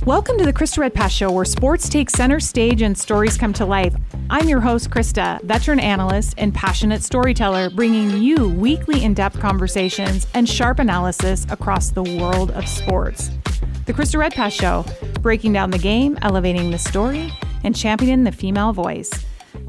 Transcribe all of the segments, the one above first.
Welcome to the Krista Redpath Show, where sports take center stage and stories come to life. I'm your host, Krista, veteran analyst and passionate storyteller, bringing you weekly in-depth conversations and sharp analysis across the world of sports. The Krista Redpath Show, breaking down the game, elevating the story, and championing the female voice.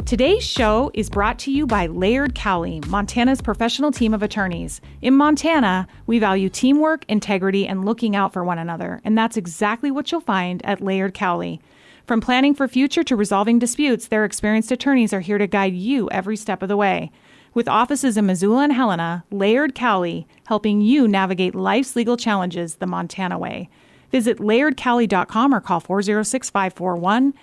Today's show is brought to you by Laird Cowley, Montana's professional team of attorneys. In Montana, we value teamwork, integrity, and looking out for one another, and that's exactly what you'll find at Laird Cowley. From planning for future to resolving disputes, their experienced attorneys are here to guide you every step of the way. With offices in Missoula and Helena, Laird Cowley, helping you navigate life's legal challenges the Montana way. Visit lairdcowley.com or call 406-541-7400.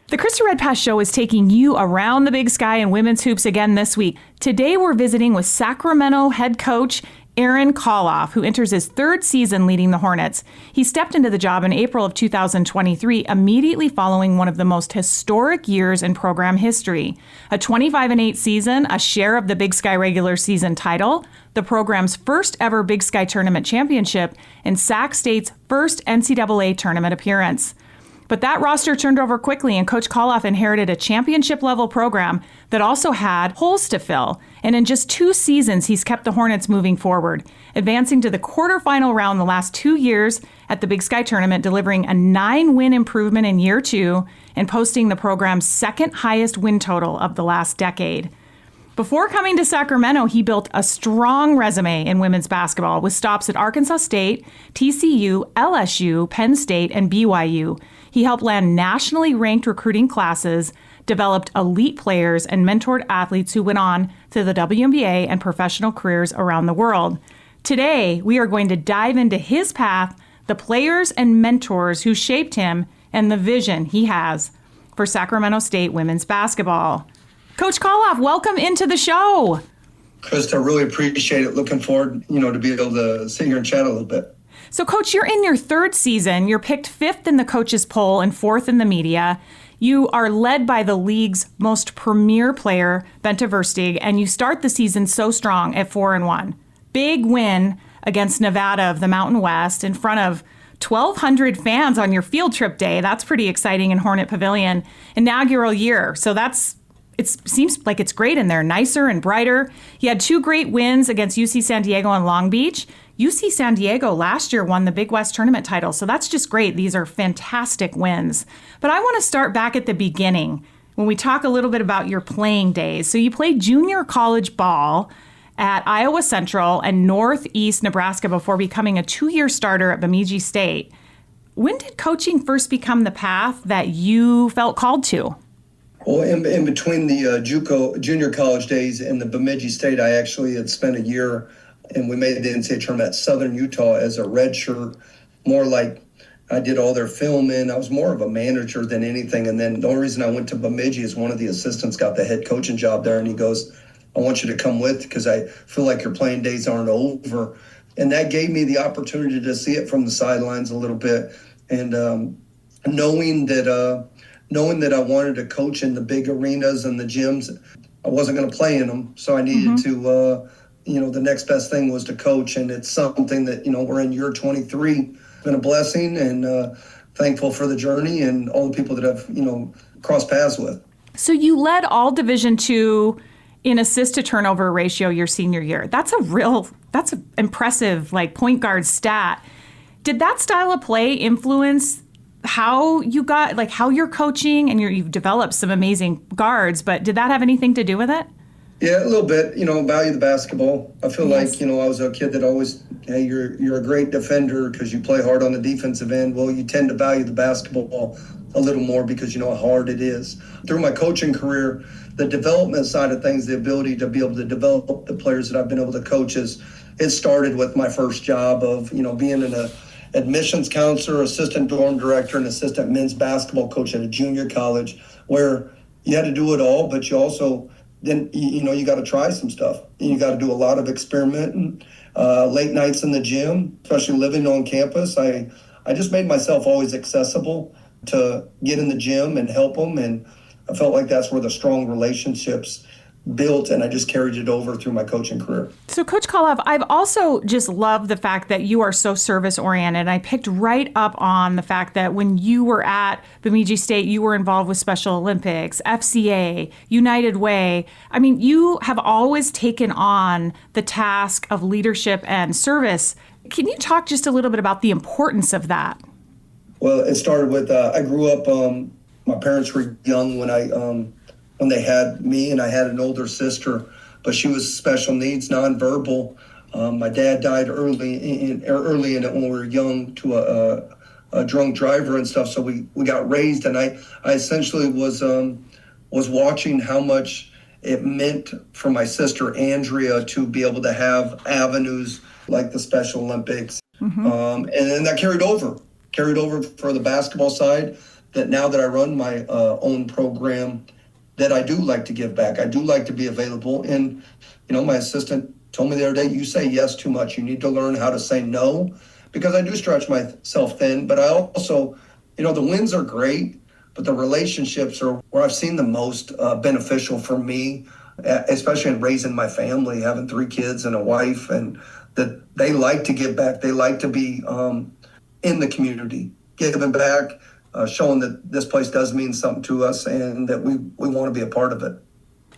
The Krista Redpath Show is taking you around the Big Sky in women's hoops again this week. Today we're visiting with Sacramento head coach Aaron Kallhoff, who enters his third season leading the Hornets. He stepped into the job in April of 2023, immediately following one of the most historic years in program history. A 25-8 season, a share of the Big Sky regular season title, the program's first ever Big Sky Tournament championship, and Sac State's first NCAA Tournament appearance. But that roster turned over quickly, and Coach Kallhoff inherited a championship-level program that also had holes to fill. And in just 2 seasons, he's kept the Hornets moving forward, advancing to the quarterfinal round the last 2 years at the Big Sky Tournament, delivering a 9-win improvement in year 2 and posting the program's second highest win total of the last decade. Before coming to Sacramento, he built a strong resume in women's basketball with stops at Arkansas State, TCU, LSU, Penn State, and BYU. He helped land nationally ranked recruiting classes, developed elite players, and mentored athletes who went on to the WNBA and professional careers around the world. Today, we are going to dive into his path, the players and mentors who shaped him, and the vision he has for Sacramento State women's basketball. Coach Kallhoff, welcome into the show. Krista, I really appreciate it. Looking forward, to be able to sit here and chat a little bit. So, Coach, you're in your third season. You're picked 5th in the coaches poll and 4th in the media. You are led by the league's most premier player, Bente Versteeg, and you start the season so strong at 4-1. Big win against Nevada of the Mountain West in front of 1,200 fans on your field trip day. That's pretty exciting in Hornet Pavilion. Inaugural year. So it seems like it's great in there, nicer and brighter. You had 2 great wins against UC San Diego and Long Beach. UC San Diego last year won the Big West Tournament title, so that's just great. These are fantastic wins. But I want to start back at the beginning when we talk a little bit about your playing days. So you played junior college ball at Iowa Central and Northeast Nebraska before becoming a 2-year starter at Bemidji State. When did coaching first become the path that you felt called to? Well, in between the JUCO junior college days and the Bemidji State, I actually had spent a year, and we made the NCAA Tournament at Southern Utah as a redshirt, more like I did all their filming. I was more of a manager than anything. And then the only reason I went to Bemidji is one of the assistants got the head coaching job there, and he goes, I want you to come with because I feel like your playing days aren't over. And that gave me the opportunity to see it from the sidelines a little bit. And knowing that I wanted to coach in the big arenas and the gyms, I wasn't going to play in them. So I needed to, the next best thing was to coach. And it's something that, we're in year 23. It's been a blessing, and thankful for the journey and all the people that I've, crossed paths with. So you led all Division II in assist to turnover ratio your senior year. That's an impressive, point guard stat. Did that style of play influence how you got, how you're coaching, and you've developed some amazing guards, but did that have anything to do with it? Yeah, a little bit, value the basketball. I feel Yes. like, I was a kid that always, hey, you're a great defender because you play hard on the defensive end. Well, you tend to value the basketball a little more because you know how hard it is. Through my coaching career, the development side of things, the ability to be able to develop the players that I've been able to coach it started with my first job of, being an admissions counselor, assistant dorm director, and assistant men's basketball coach at a junior college, where you had to do it all, but you also then, you got to try some stuff. You got to do a lot of experimenting, late nights in the gym, especially living on campus. I just made myself always accessible to get in the gym and help them. And I felt like that's where the strong relationships built, and I just carried it over through my coaching career. So, Coach Kallhoff, I've also just loved the fact that you are so service-oriented. I picked right up on the fact that when you were at Bemidji State, you were involved with Special Olympics, FCA, United Way. I mean, you have always taken on the task of leadership and service. Can you talk just a little bit about the importance of that? Well, it started with, I grew up, my parents were young when they had me, and I had an older sister, but she was special needs, nonverbal. My dad died early in it when we were young to a drunk driver and stuff. So we got raised, and I essentially was watching how much it meant for my sister Andrea to be able to have avenues like the Special Olympics. And then that carried over for the basketball side, that now that I run my own program, that I do like to give back. I do like to be available. And, my assistant told me the other day, you say yes too much. You need to learn how to say no, because I do stretch myself thin. But I also, the wins are great, but the relationships are where I've seen the most beneficial for me, especially in raising my family, having 3 kids and a wife, and that they like to give back. They like to be in the community, giving back, showing that this place does mean something to us and that we want to be a part of it.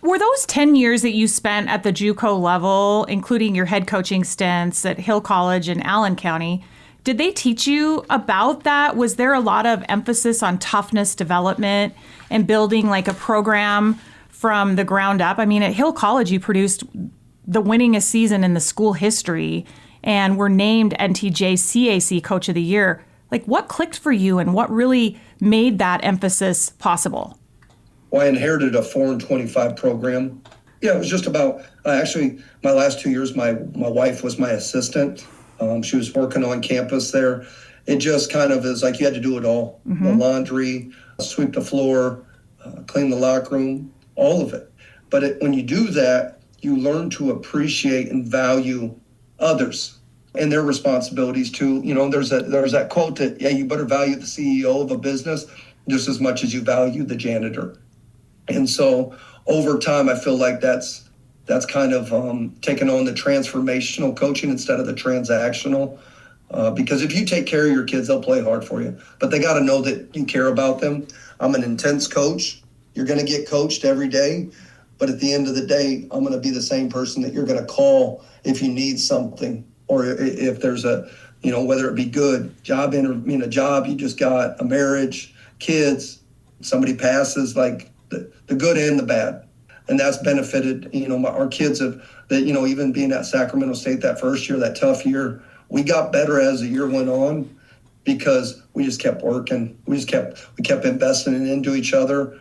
Were those 10 years that you spent at the JUCO level, including your head coaching stints at Hill College and Allen County, did they teach you about that? Was there a lot of emphasis on toughness development and building like a program from the ground up? I mean, at Hill College, you produced the winningest season in the school history and were named NTJ CAC Coach of the Year. Like, what clicked for you and what really made that emphasis possible? Well, I inherited a 4-25 program. Yeah, it was just about, actually, my last 2 years, my wife was my assistant. She was working on campus there. It just kind of is like you had to do it all. The laundry, sweep the floor, clean the locker room, all of it. But when you do that, you learn to appreciate and value others and their responsibilities too. There's that quote that, you better value the CEO of a business just as much as you value the janitor. And so over time, I feel like that's kind of taken on the transformational coaching instead of the transactional. Because if you take care of your kids, they'll play hard for you. But they got to know that you care about them. I'm an intense coach. You're going to get coached every day. But at the end of the day, I'm going to be the same person that you're going to call if you need something, or if there's whether it be good job interview, a job you just got, a marriage, kids, somebody passes, like the good and the bad. And that's benefited, our kids have, that, even being at Sacramento State that first year, that tough year, we got better as the year went on because we just kept working. We kept investing into each other.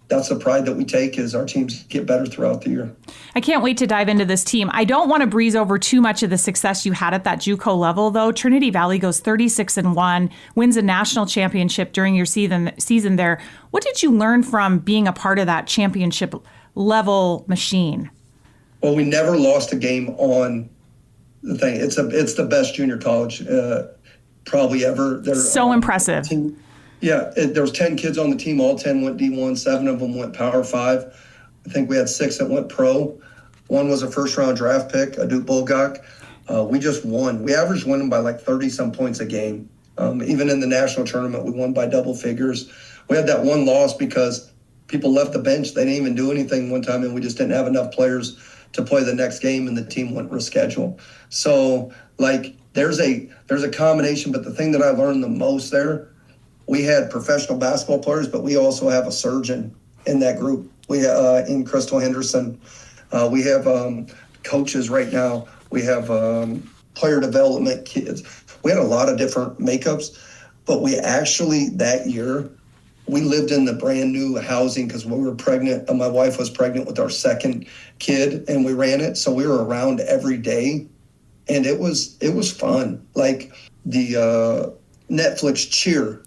That's the pride that we take, is our teams get better throughout the year. I can't wait to dive into this team. I don't want to breeze over too much of the success you had at that JUCO level, though. Trinity Valley goes 36-1, wins a national championship during your season there. What did you learn from being a part of that championship level machine? Well, we never lost a game on the thing. It's the best junior college probably ever. So impressive. Yeah, there was 10 kids on the team. All 10 went D1. 7 of them went Power 5. I think we had 6 that went pro. 1 was a first-round draft pick, a Duke Bulldog. We just won. We averaged winning by like 30-some points a game. Even in the national tournament, we won by double figures. We had that one loss because people left the bench. They didn't even do anything one time, and we just didn't have enough players to play the next game, and the team went reschedule. So, there's a combination, but the thing that I learned the most there, we had professional basketball players, but we also have a surgeon in that group. We in Crystal Henderson. We have coaches right now. We have player development kids. We had a lot of different makeups, but we actually, that year, we lived in the brand new housing because we were pregnant. My wife was pregnant with our second kid, and we ran it. So we were around every day, and it was fun. Like the Netflix cheer,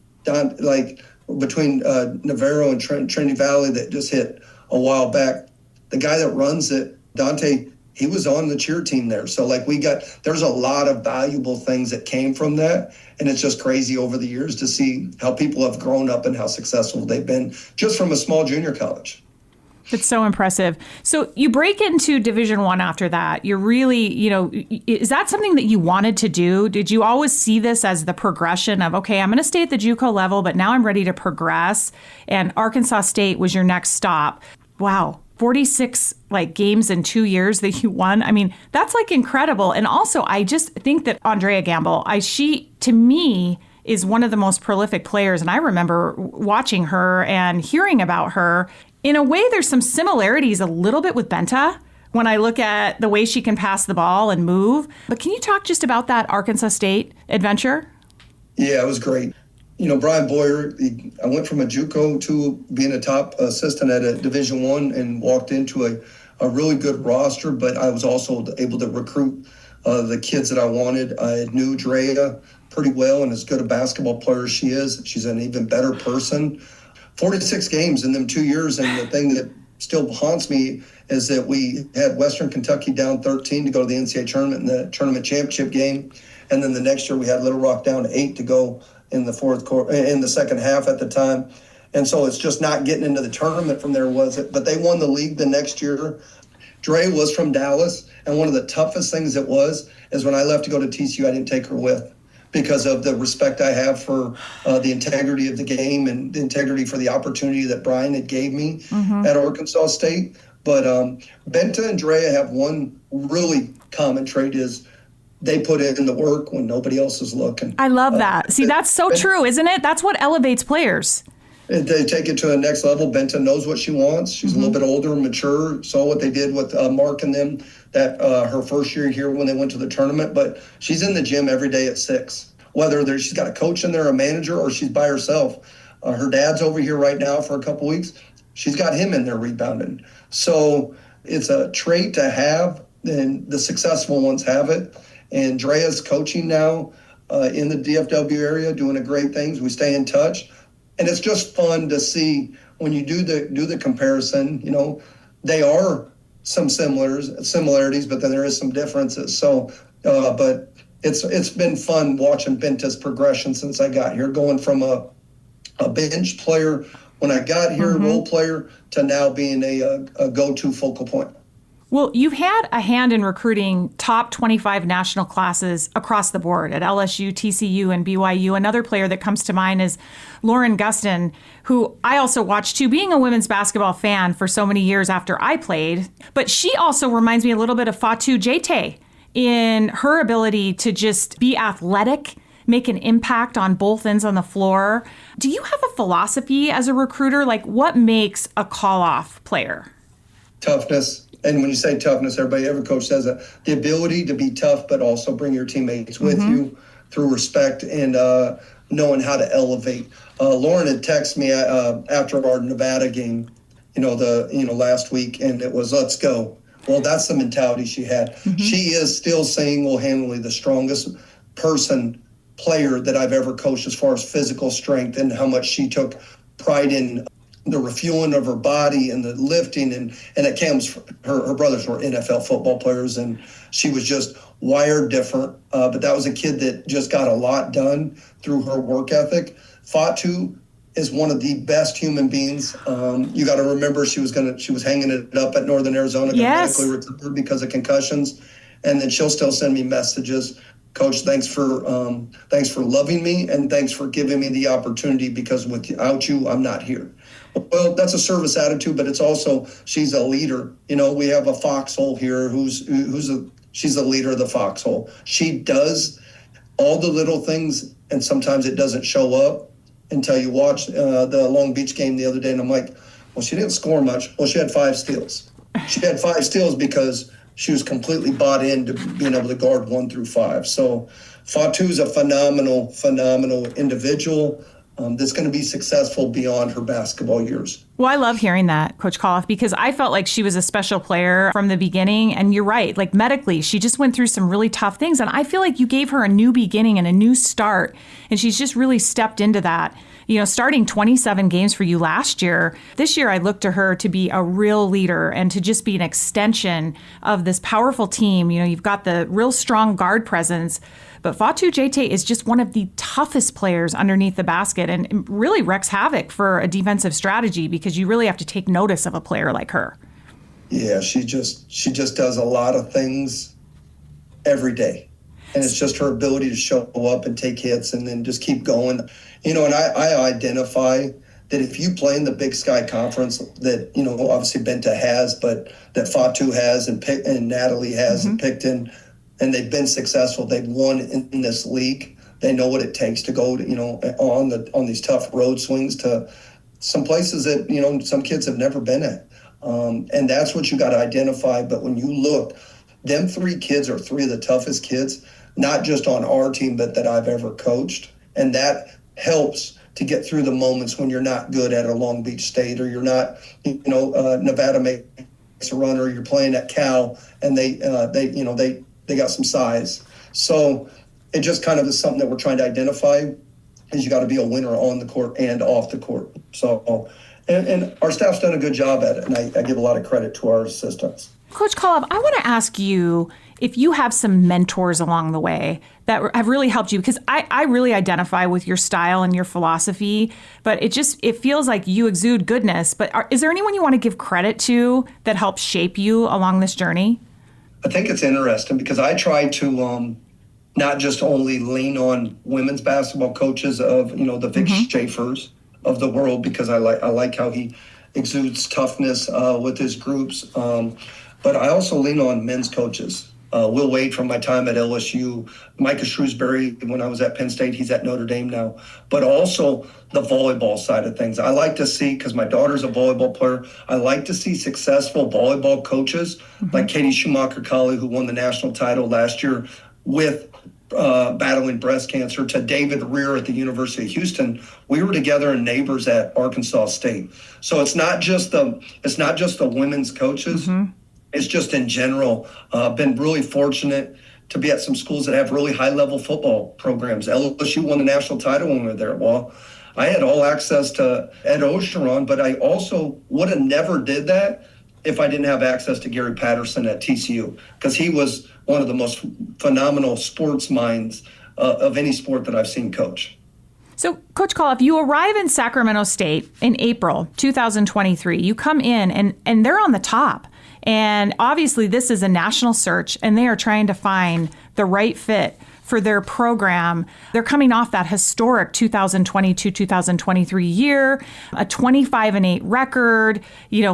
between Navarro and Trinity Valley that just hit a while back. The guy that runs it, Dante, he was on the cheer team there. So there's a lot of valuable things that came from that. And it's just crazy over the years to see how people have grown up and how successful they've been just from a small junior college. It's so impressive. So you break into Division I after that. You're really, is that something that you wanted to do? Did you always see this as the progression of, okay, I'm going to stay at the JUCO level, but now I'm ready to progress? And Arkansas State was your next stop. Wow. 46 games in 2 years that you won. I mean, that's incredible. And also, I just think that Andrea Gamble, she, to me, is one of the most prolific players. And I remember watching her and hearing about her. In a way, there's some similarities a little bit with Benta when I look at the way she can pass the ball and move. But can you talk just about that Arkansas State adventure? Yeah, it was great. Brian Boyer, I went from a JUCO to being a top assistant at a Division I and walked into a really good roster, but I was also able to recruit the kids that I wanted. I knew Drea pretty well, and as good a basketball player as she is, she's an even better person. 46 games in them 2 years, and the thing that still haunts me is that we had Western Kentucky down 13 to go to the NCAA Tournament in the tournament championship game, and then the next year we had Little Rock down 8 to go in the fourth quarter, in the second half at the time. And so it's just not getting into the tournament from there, was it? But they won the league the next year. Dre was from Dallas, and one of the toughest things it was is when I left to go to TCU, I didn't take her with because of the respect I have for the integrity of the game and the integrity for the opportunity that Brian had gave me at Arkansas State. But Benta and Drea have one really common trait is they put in the work when nobody else is looking. I love that. See, that's so true, isn't it? That's what elevates players. They take it to the next level. Benta knows what she wants. She's a little bit older and mature. Saw what they did with Mark and them that her first year here when they went to the tournament. But she's in the gym every day at 6. Whether she's got a coach in there, a manager, or she's by herself. Her dad's over here right now for a couple weeks. She's got him in there rebounding. So it's a trait to have, and the successful ones have it. And Drea's coaching now in the DFW area, doing great things. We stay in touch. And it's just fun to see when you do the comparison, they are some similarities, but then there is some differences. So, but it's been fun watching Benta's progression since I got here, going from a bench player when I got here, role player, to now being a go-to focal point. Well, you've had a hand in recruiting top 25 national classes across the board at LSU, TCU, and BYU. Another player that comes to mind is Lauren Gustin, who I also watched too, being a women's basketball fan for so many years after I played. But she also reminds me a little bit of Fatu Jete in her ability to just be athletic, make an impact on both ends on the floor. Do you have a philosophy as a recruiter? What makes a Kallhoff player? Toughness. And when you say toughness, every coach says that. The ability to be tough, but also bring your teammates with you through respect and knowing how to elevate. Lauren had texted me after our Nevada game, last week, and it was, let's go. Well, that's the mentality she had. She is still single-handedly the strongest player that I've ever coached as far as physical strength and how much she took pride in the refueling of her body and the lifting, and it comes, her brothers were NFL football players, and she was just wired different. But that was a kid that just got a lot done through her work ethic. Fatu is one of the best human beings. You got to remember she was hanging it up at Northern Arizona, medically recovered because of concussions, and then she'll still send me messages. Coach, thanks for loving me, and thanks for giving me the opportunity, because without you, I'm not here. Well, that's a service attitude, but it's also, she's a leader. We have a foxhole here she's the leader of the foxhole. She does all the little things, and sometimes it doesn't show up until you watch the Long Beach game the other day, and I'm like, well, she didn't score much. Well, she had 5 steals. She had 5 steals because she was completely bought into being able to guard 1 through 5. So Fatu's a phenomenal individual that's going to be successful beyond her basketball years. Well, I love hearing that, Coach Kallhoff, because I felt like she was a special player from the beginning. And you're right, medically, she just went through some really tough things. And I feel like you gave her a new beginning and a new start. And she's just really stepped into that. Starting 27 games for you last year, this year I look to her to be a real leader and to just be an extension of this powerful team. You've got the real strong guard presence, But Fatu Jete is just one of the toughest players underneath the basket and really wreaks havoc for a defensive strategy because you really have to take notice of a player like her. Yeah, she just does a lot of things every day. And it's just her ability to show up and take hits and then just keep going. And I identify that if you play in the Big Sky Conference that, obviously Benta has, but that Fatu has and Natalie has and Picton, and they've been successful. They've won in this league. They know what it takes to go to, on these tough road swings to some places that, some kids have never been at. And that's what you got to identify. But when you look, them three kids are three of the toughest kids, not just on our team, but that I've ever coached. And that helps to get through the moments when you're not good at a Long Beach State or you're not, Nevada makes a run or you're playing at Cal and they got some size. So it just kind of is something that we're trying to identify is you got to be a winner on the court and off the court. So, and our staff's done a good job at it. And I give a lot of credit to our assistants. Coach Kallhoff, I want to ask you if you have some mentors along the way that have really helped you, because I really identify with your style and your philosophy, but it feels like you exude goodness. But is there anyone you want to give credit to that helped shape you along this journey? I think it's interesting because I try to not just only lean on women's basketball coaches of, the Vic Schaefers of the world, because I like how he exudes toughness with his groups. But I also lean on men's coaches. Will Wade from my time at LSU, Micah Shrewsbury when I was at Penn State, he's at Notre Dame now, but also the volleyball side of things. I like to see, because my daughter's a volleyball player, I like to see successful volleyball coaches like Katie Schumacher-Colley, who won the national title last year with battling breast cancer, to David Rear at the University of Houston. We were together and neighbors at Arkansas State. So it's not just the women's coaches. It's just in general, been really fortunate to be at some schools that have really high-level football programs. LSU won the national title when we were there. Well, I had all access to Ed Ogeron, but I also would have never did that if I didn't have access to Gary Patterson at TCU, because he was one of the most phenomenal sports minds of any sport that I've seen coach. So, Coach Kallhoff, you arrive in Sacramento State in April 2023. You come in, and they're on the top. And obviously, this is a national search, and they are trying to find the right fit for their program. They're coming off that historic 2022-2023 year, a 25-8 record,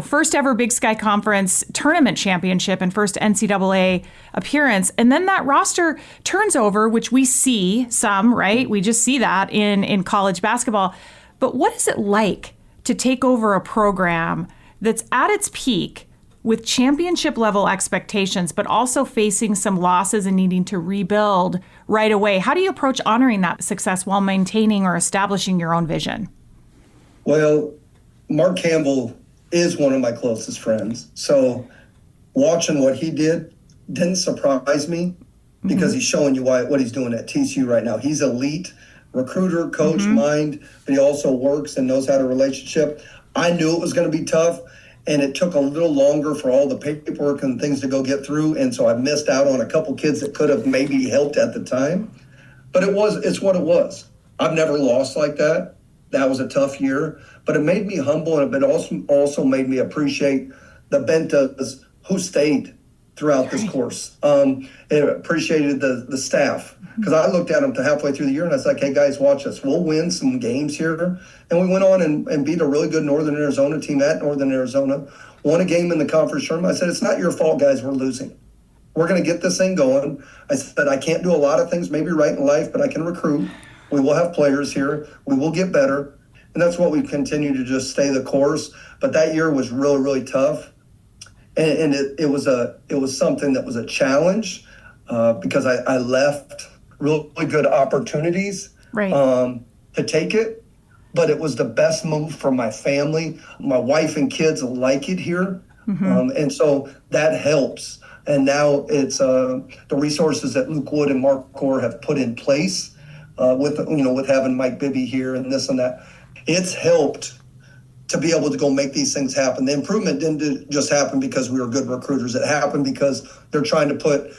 first ever Big Sky Conference tournament championship and first NCAA appearance. And then that roster turns over, which we see some, right? We just see that in college basketball. But what is it like to take over a program that's at its peak with championship level expectations, but also facing some losses and needing to rebuild right away? How do you approach honoring that success while maintaining or establishing your own vision? Well, Mark Campbell is one of my closest friends. So watching what he didn't surprise me because he's showing you what he's doing at TCU right now. He's elite recruiter, coach, mind, but he also works and knows how to relationship. I knew it was going to be tough. And it took a little longer for all the paperwork and things to go get through. And so I missed out on a couple kids that could have maybe helped at the time. But it's what it was. I've never lost like that. That was a tough year. But it made me humble, and it also made me appreciate the Bentas who stayed throughout this course. It appreciated the staff. Because I looked at them to halfway through the year, and I was like, hey, guys, watch us. We'll win some games here. And we went on and beat a really good Northern Arizona team at Northern Arizona, won a game in the conference tournament. I said, it's not your fault, guys. We're losing. We're going to get this thing going. I said, I can't do a lot of things maybe right in life, but I can recruit. We will have players here. We will get better. And that's what we continue to just stay the course. But that year was really, really tough. And it was something that was a challenge because I left really good opportunities to take it. But it was the best move for my family. My wife and kids like it here. And so that helps. And now it's the resources that Luke Wood and Mark Core have put in place with having Mike Bibby here and this and that. It's helped to be able to go make these things happen. The improvement didn't just happen because we were good recruiters. It happened because they're trying to put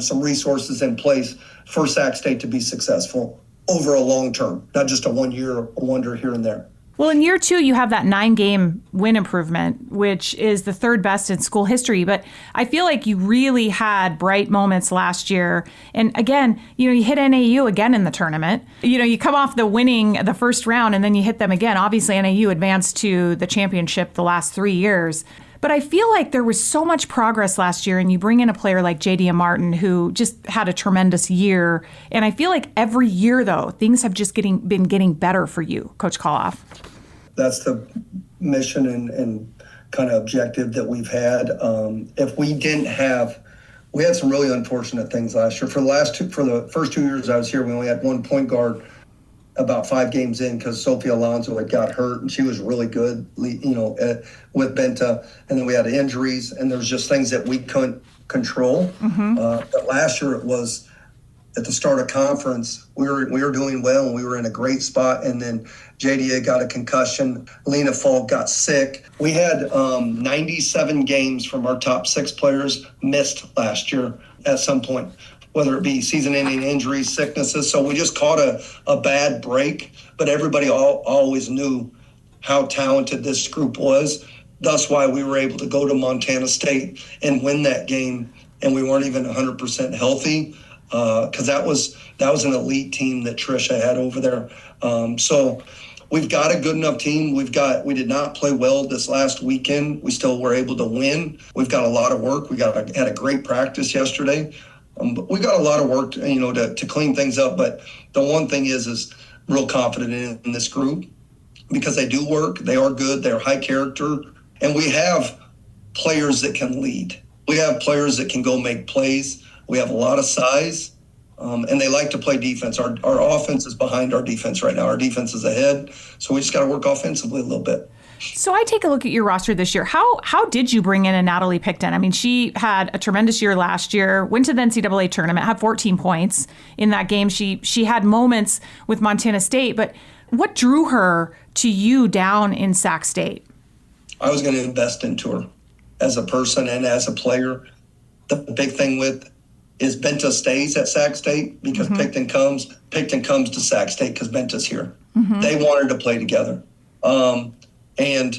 some resources in place for Sac State to be successful over a long term, not just a 1 year wonder here and there. Well, in year 2, you have that 9-game win improvement, which is the third best in school history. But I feel like you really had bright moments last year. And again, you hit NAU again in the tournament. You come off the first round and then you hit them again. Obviously, NAU advanced to the championship the last 3 years. But I feel like there was so much progress last year, and you bring in a player like J.D. Martin, who just had a tremendous year. And I feel like every year, though, things have just been getting better for you, Coach Kallhoff. That's the mission and kind of objective that we've had. If we didn't have, we had some really unfortunate things last year. For the first 2 years I was here, we only had one point guard about 5 games in because Sophie Alonso had got hurt, and she was really good, with Benta. And then we had injuries, and there was just things that we couldn't control. But last year it was at the start of conference, we were doing well, and we were in a great spot. And then JDA got a concussion. Lena Falk got sick. We had 97 games from our top 6 players missed last year at some point, whether it be season-ending injuries, sicknesses. So we just caught a bad break, but everybody always knew how talented this group was. That's why we were able to go to Montana State and win that game, and we weren't even 100% healthy because that was an elite team that Tricia had over there. So we've got a good enough team. We did not play well this last weekend. We still were able to win. We've got a lot of work. Had a great practice yesterday. But we got a lot of work, to clean things up. But the one thing is real confident in this group because they do work. They are good. They're high character. And we have players that can lead. We have players that can go make plays. We have a lot of size, and they like to play defense. Our offense is behind our defense right now. Our defense is ahead. So we just got to work offensively a little bit. So I take a look at your roster this year. How did you bring in a Natalie Picton? I mean, she had a tremendous year last year, went to the NCAA tournament, had 14 points in that game. She had moments with Montana State, but what drew her to you down in Sac State? I was going to invest into her as a person and as a player. The big thing is Benta stays at Sac State because Picton comes to Sac State because Benta's here. They wanted to play together. And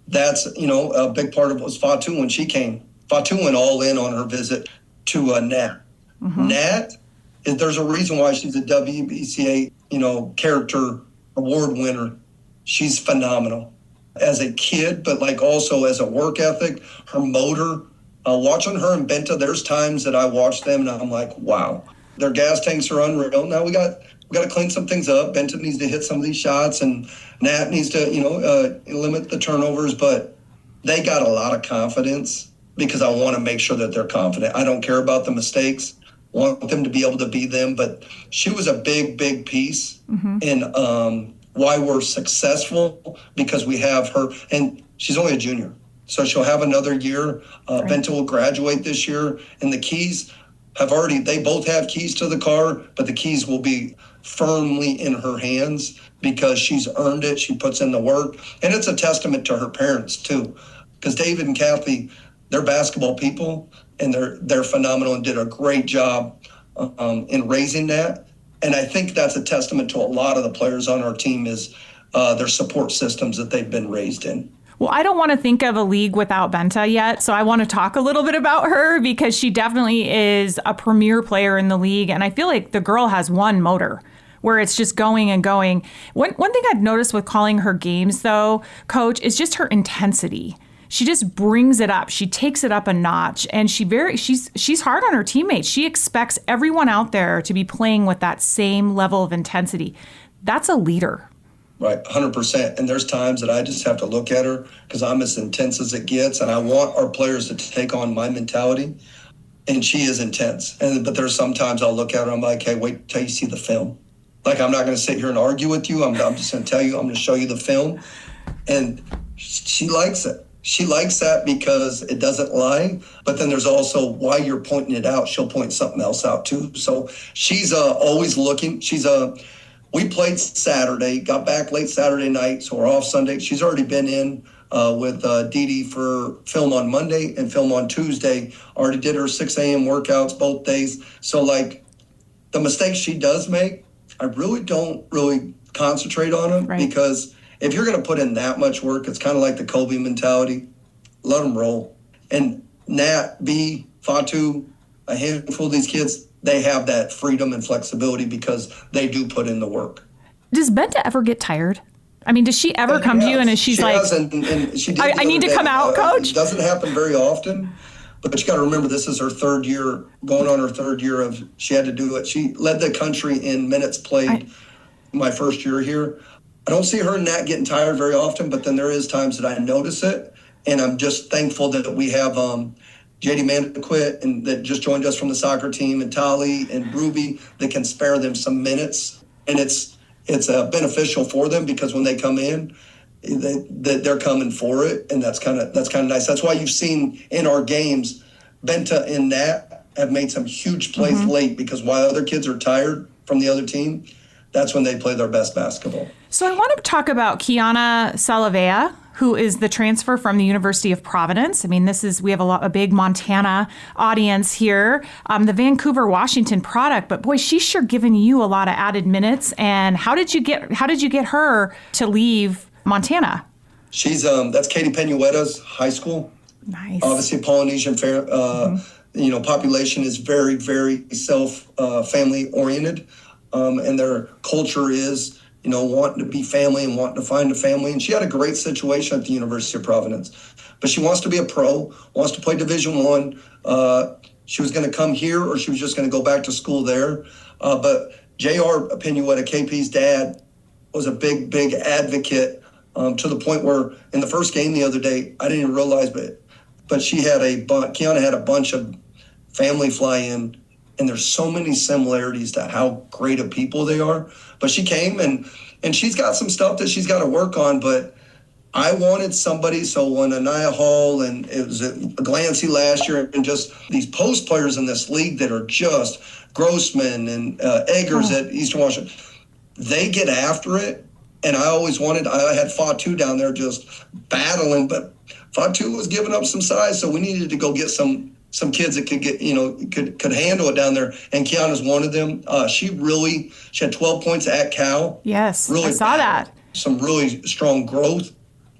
that's, a big part of it was Fatu when she came. Fatu went all in on her visit to Nat. Nat, there's a reason why she's a WBCA, character award winner. She's phenomenal as a kid, but also as a work ethic, her motor. Watching her and Benta, there's times that I watch them and I'm like, wow, their gas tanks are unreal. Now we got to clean some things up. Benta needs to hit some of these shots, and Nat needs to, limit the turnovers. But they got a lot of confidence because I want to make sure that they're confident. I don't care about the mistakes. I want them to be able to be them. But she was a big, big piece in why we're successful because we have her, and she's only a junior. So she'll have another year. Benta will graduate this year. And the keys they both have keys to the car, but the keys will be firmly in her hands because she's earned it. She puts in the work. And it's a testament to her parents, too. Because David and Kathy, they're basketball people, and they're phenomenal and did a great job in raising that. And I think that's a testament to a lot of the players on our team is their support systems that they've been raised in. Well, I don't want to think of a league without Benta yet, so I want to talk a little bit about her because she definitely is a premier player in the league, and I feel like the girl has one motor where it's just going and going. One thing I've noticed with calling her games, though, Coach, is just her intensity. She just brings it up. She takes it up a notch, and she's hard on her teammates. She expects everyone out there to be playing with that same level of intensity. That's a leader. Right, 100%. And there's times that I just have to look at her because I'm as intense as it gets, and I want our players to take on my mentality. And she is intense. But there's sometimes I'll look at her, I'm like, hey, wait till you see the film. I'm not going to sit here and argue with you. I'm just going to tell you, I'm going to show you the film. And she likes it. She likes that because it doesn't lie. But then there's also why you're pointing it out. She'll point something else out too. So she's always looking. we played Saturday, got back late Saturday night, so we're off Sunday. She's already been in with Dee Dee for film on Monday and film on Tuesday. Already did her 6 a.m. workouts both days. So, like, the mistakes she does make, I really don't concentrate on them, right, because if you're going to put in that much work, it's kind of like the Kobe mentality. Let them roll. And Nat, B, Fatu, a handful of these kids, they have that freedom and flexibility because they do put in the work. Does Benta ever get tired? I mean, does she ever come to you and is she's like, and she did I need to come out, coach? It doesn't happen very often, but you got to remember this is her third year, going on her third year of she had to do it. She led the country in minutes played my first year here. I don't see her and Nat getting tired very often, but then there is times that I notice it, and I'm just thankful that we have JD Mandaquit and that just joined us from the soccer team, and Tali and Ruby that can spare them some minutes, and it's beneficial for them because when they come in, they're coming for it, and that's kind of nice. That's why you've seen in our games, Benta and Nat have made some huge plays late, because while other kids are tired from the other team, that's when they play their best basketball. So I want to talk about Kiana Salavea, who is the transfer from the University of Providence. I mean, we have a big Montana audience here, the Vancouver, Washington product, but boy, she's sure given you a lot of added minutes. And how did you get her to leave Montana? She's that's Katie Penueta's high school. Nice. Obviously, Polynesian population is very, very family oriented, and their culture is, wanting to be family and wanting to find a family. And she had a great situation at the University of Providence, but she wants to be a pro, wants to play Division I. She was going to come here, or she was just going to go back to school there. But J.R. Penueta, KP's dad, was a big, big advocate, to the point where in the first game the other day, I didn't even realize, but Kiana had a bunch of family fly in, and there's so many similarities to how great of people they are. But she came, and she's got some stuff that she's got to work on, but I wanted somebody, so when Anaya Hall, and it was a Glancy last year, and just these post players in this league that are just Grossman and Eggers at Eastern Washington, they get after it. And I had Fatu down there just battling, but Fatu was giving up some size, so we needed to go get some kids that could get, could handle it down there. And Kiana's one of them. She had 12 points at Cal. Yes, really I saw that. Some really strong growth.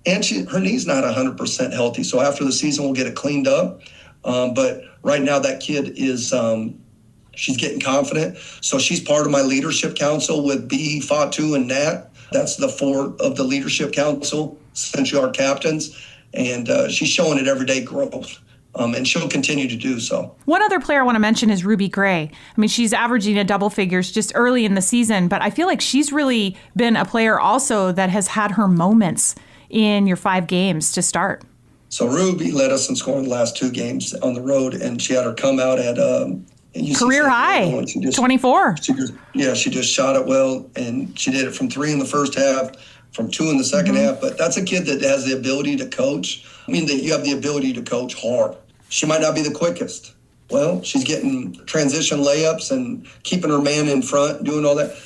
And her knee's not 100% healthy, so after the season we'll get it cleaned up. But right now that kid is, she's getting confident. So she's part of my leadership council with B, Fatu, and Nat. That's the 4 of the leadership council, essentially our captains. And she's showing it everyday growth. And she'll continue to do so. One other player I want to mention is Ruby Gray. I mean, she's averaging a double figures just early in the season, but I feel like she's really been a player also that has had her moments in your 5 games to start. So Ruby led us in scoring the last 2 games on the road, and she had her come out at career high, 24. She just shot it well, and she did it from 3 in the first half, from 2 in the second half. But that's a kid that has the ability to coach. I mean, that you have the ability to coach hard. She might not be the quickest. Well, she's getting transition layups and keeping her man in front, doing all that.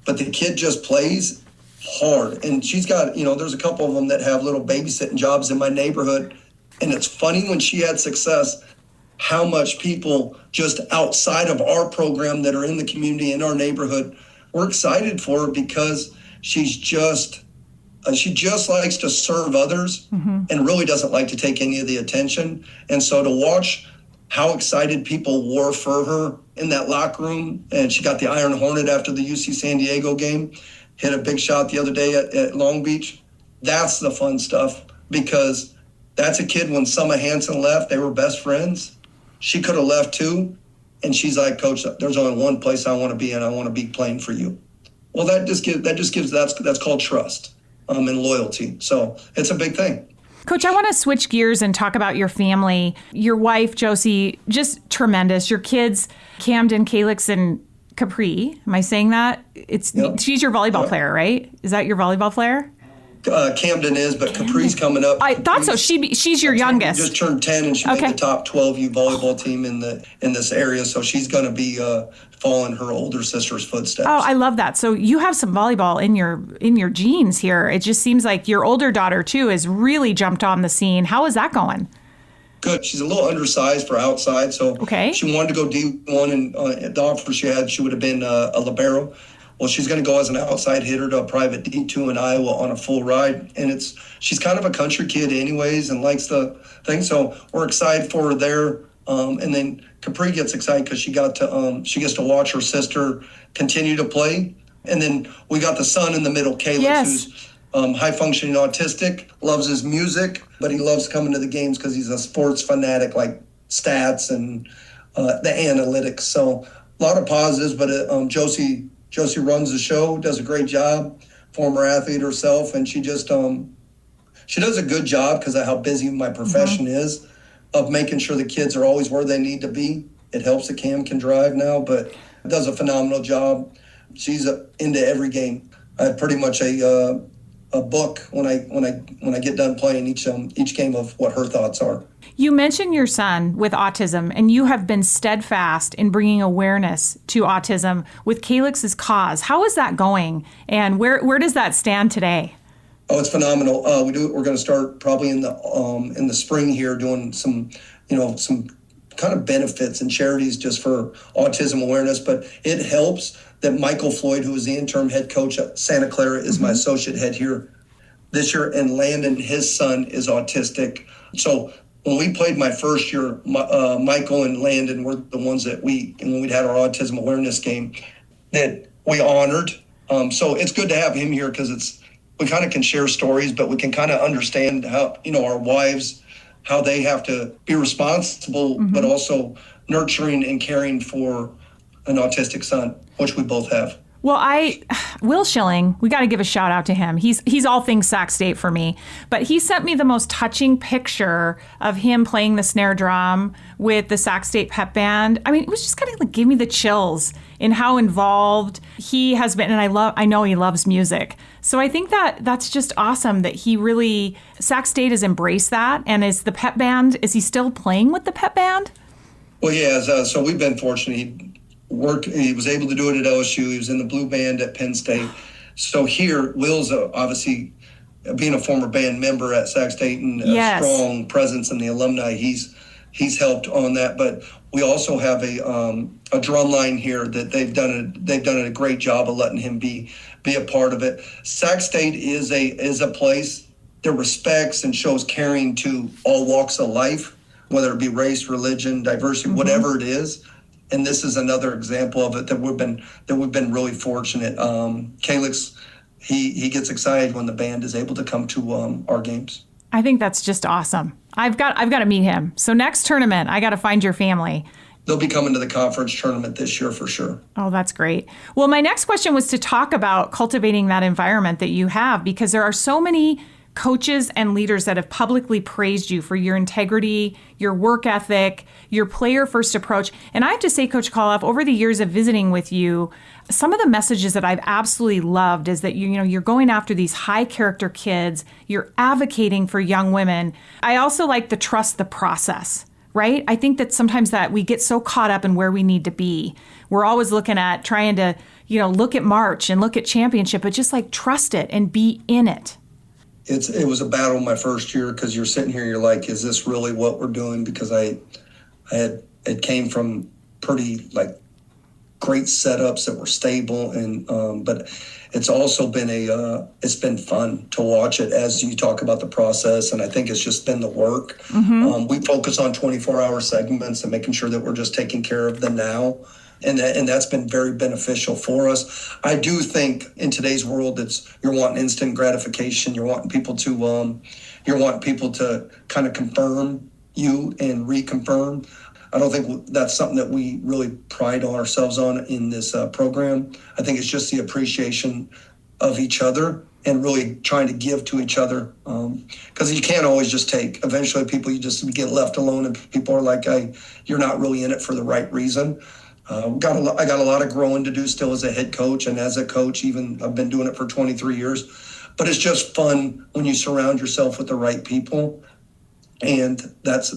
But the kid just plays hard. And she's got, there's a couple of them that have little babysitting jobs in my neighborhood. And it's funny when she had success, how much people just outside of our program that are in the community, in our neighborhood, we're excited for her because she just likes to serve others and really doesn't like to take any of the attention. And so to watch how excited people were for her in that locker room, and she got the Iron Hornet after the UC San Diego game, hit a big shot the other day at Long Beach. That's the fun stuff, because that's a kid, when Summer Hansen left, they were best friends. She could have left too. And she's like, Coach, there's only one place I want to be in. I want to be playing for you. Well, that's called trust and loyalty. So it's a big thing. Coach, I want to switch gears and talk about your family. Your wife, Josie, just tremendous. Your kids, Camden, Calix, and Capri. Am I saying that? She's your volleyball player, right? Is that your volleyball player? Camden is, but Capri's coming up. I thought so. She's your youngest. Just turned 10, and she made the top 12U volleyball team in this area. So she's going to be following her older sister's footsteps. Oh, I love that. So you have some volleyball in your genes here. It just seems like your older daughter too has really jumped on the scene. How is that going? Good. She's a little undersized for outside, so she wanted to go D1, and the offer she had, she would have been a libero. Well, she's going to go as an outside hitter to a private D2 in Iowa on a full ride. And she's kind of a country kid anyways and likes the thing. So we're excited for her there. And then Capri gets excited because she gets to watch her sister continue to play. And then we got the son in the middle, Caleb, who's high functioning autistic, loves his music, but he loves coming to the games because he's a sports fanatic, like stats and the analytics. So a lot of positives, but Josie runs the show, does a great job, former athlete herself, and she just she does a good job because of how busy my profession is, of making sure the kids are always where they need to be. It helps that Cam can drive now, but does a phenomenal job. She's into every game. I have pretty much a book when I get done playing each game of what her thoughts are. You mentioned your son with autism, and you have been steadfast in bringing awareness to autism with Calyx's cause. How is that going, and where does that stand today? Oh, it's phenomenal. We're going to start probably in the spring here, doing some kind of benefits and charities just for autism awareness. But it helps that Michael Floyd, who is the interim head coach at Santa Clara, is my associate head here this year, and Landon, his son, is autistic. So when we played my first year, Michael and Landon were the ones that when we'd had our autism awareness game, that we honored. So it's good to have him here because we kind of can share stories, but we can kind of understand how, our wives, how they have to be responsible, but also nurturing and caring for an autistic son, which we both have. Well, Will Schilling, we got to give a shout out to him. He's all things Sac State for me, but he sent me the most touching picture of him playing the snare drum with the Sac State pep band. I mean, it was just kind of like give me the chills in how involved he has been, and I know he loves music. So I think that's just awesome that Sac State has embraced that. And is he still playing with the pep band? Well, yeah. So we've been fortunate. He was able to do it at LSU. He was in the blue band at Penn State. So here, Will's obviously being a former band member at Sac State and a strong presence in the alumni. He's helped on that. But we also have a drum line here that they've done a great job of letting him be a part of it. Sac State is a place that respects and shows caring to all walks of life, whether it be race, religion, diversity, whatever it is. And this is another example of it that we've been really fortunate. Calyx, he gets excited when the band is able to come to our games. I think that's just awesome. I've got to meet him. So next tournament, I got to find your family. They'll be coming to the conference tournament this year for sure. Oh, that's great. Well, my next question was to talk about cultivating that environment that you have, because there are so many coaches and leaders that have publicly praised you for your integrity, your work ethic, your player-first approach. And I have to say, Coach Kallhoff, over the years of visiting with you, some of the messages that I've absolutely loved is that you're going after these high-character kids, you're advocating for young women. I also like the trust the process, right? I think that sometimes that we get so caught up in where we need to be. We're always looking at trying to, look at March and look at championship, but just like trust it and be in it. It was a battle my first year because you're sitting here, you're like, is this really what we're doing? Because it came from pretty great setups that were stable, and but it's also been it's been fun to watch it as you talk about the process, and I think it's just been the work. We focus on 24-hour segments and making sure that we're just taking care of the now. And that's been very beneficial for us. I do think in today's world, you're wanting instant gratification. You're wanting people to kind of confirm you and reconfirm. I don't think that's something that we really pride ourselves on in this program. I think it's just the appreciation of each other and really trying to give to each other, because you can't always just take. Eventually, you get left alone, and people are like, "You're not really in it for the right reason." I got a lot of growing to do still as a head coach and as a coach. Even I've been doing it for 23 years, but it's just fun when you surround yourself with the right people. And that's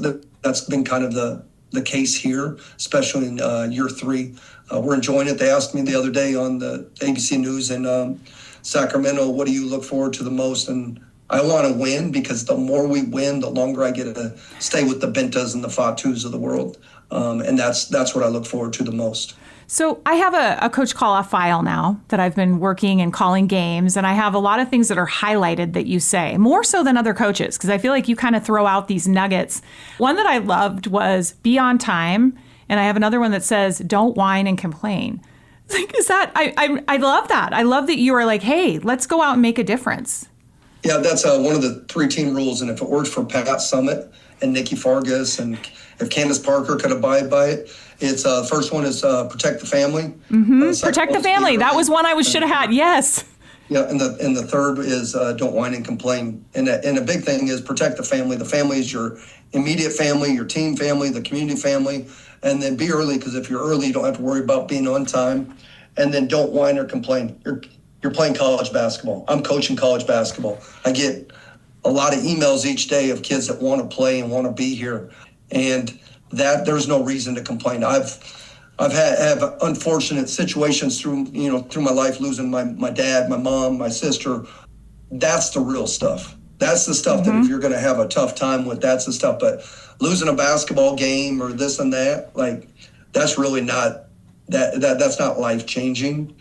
been kind of the case here, especially in year 3. We're enjoying it. They asked me the other day on the ABC News in Sacramento, what do you look forward to the most? And I want to win, because the more we win, the longer I get to stay with the Bentas and the Fatus of the world. And that's what I look forward to the most. So I have a Coach Kallhoff file now that I've been working and calling games, and I have a lot of things that are highlighted that you say, more so than other coaches, because I feel like you kind of throw out these nuggets. One that I loved was be on time, and I have another one that says don't whine and complain. Like, is that, I love that. I love that you are like, hey, let's go out and make a difference. Yeah, that's one of the 3 team rules, and if it works for Pat Summitt and Nikki Fargas, and if Candace Parker could abide by it, it's first one is protect the family. Protect the family. That was one I should have had. Yes. Yeah, and the third is don't whine and complain. And a big thing is protect the family. The family is your immediate family, your team family, the community family, and then be early, because if you're early, you don't have to worry about being on time. And then don't whine or complain. You're playing college basketball. I'm coaching college basketball. I get a lot of emails each day of kids that want to play and want to be here, and that there's no reason to complain. I've had unfortunate situations through my life, losing my dad, my mom, my sister. That's the real stuff. That's the stuff that if you're going to have a tough time with, that's the stuff. But losing a basketball game or this and that, like, that's really not that's not life changing.